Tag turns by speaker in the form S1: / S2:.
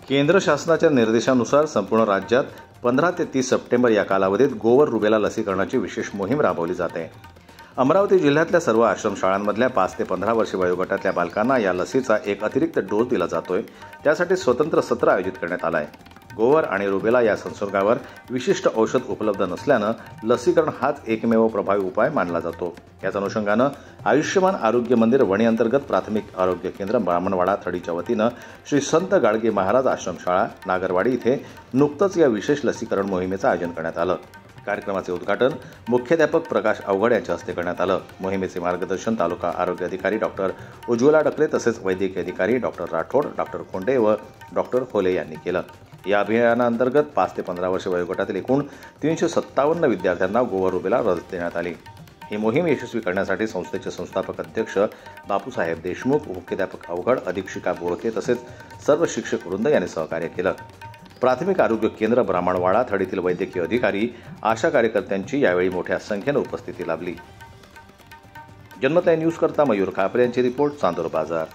S1: केंद्र शासनाच्या निर्देशानुसार संपूर्ण राज्यात 15 ते 30 सप्टेंबर या कालावधीत गोवर रुबेला लसीकरणाची विशेष मोहीम राबवली जाते. अमरावती जिल्ह्यातल्या सर्व आश्रमशाळांमधल्या 5 ते 15 वर्षे वयोगटातल्या बालकांना या लसीचा एक अतिरिक्त डोस दिला जातोय. त्यासाठी स्वतंत्र सत्र आयोजित करण्यात आलं आहे. गोवर आणि रुबेला या संसर्गावर विशिष्ट औषध उपलब्ध नसल्यानं लसीकरण हाच एकमेव प्रभावी उपाय मानला जातो. याच अनुषंगानं आयुष्यमान आरोग्य मंदिर वणी अंतर्गत प्राथमिक आरोग्य केंद्र ब्राह्मणवाडा थडीच्या वतीनं श्री संत गाडगे महाराज आश्रमशाळा नागरवाडी इथे नुकतंच या विशेष लसीकरण मोहिमेचं आयोजन करण्यात आलं. कार्यक्रमाचे उद्घाटन मुख्याध्यापक प्रकाश अवघड यांच्या हस्ते करण्यात आलं. मोहिमेचे मार्गदर्शन तालुका आरोग्य अधिकारी डॉक्टर उज्ज्वला डकले तसेच वैद्यकीय अधिकारी डॉक्टर राठोड, डॉक्टर खोंडे व डॉक्टर होले यांनी केलं. या अभियानाअंतर्गत 5 ते 15 वर्षे वयोगटातील एकूण 357 विद्यार्थ्यांना गोवर रुबेला लस देण्यात आली. ही मोहीम यशस्वी करण्यासाठी संस्थेचे संस्थापक अध्यक्ष बापूसाहेब देशमुख, मुख्याध्यापक अवघड, अधीक्षिका बोळके तसेच सर्व शिक्षक वृंद यांनी सहकार्य केलं. प्राथमिक आरोग्य केंद्र ब्राह्मणवाडा थडीतील वैद्यकीय अधिकारी, आशा कार्यकर्त्यांची यावेळी मोठ्या संख्येने उपस्थिती लाभली. जन्मत न्यूज करता मयूर खापरे यांची रिपोर्ट, चांदूर बाजार.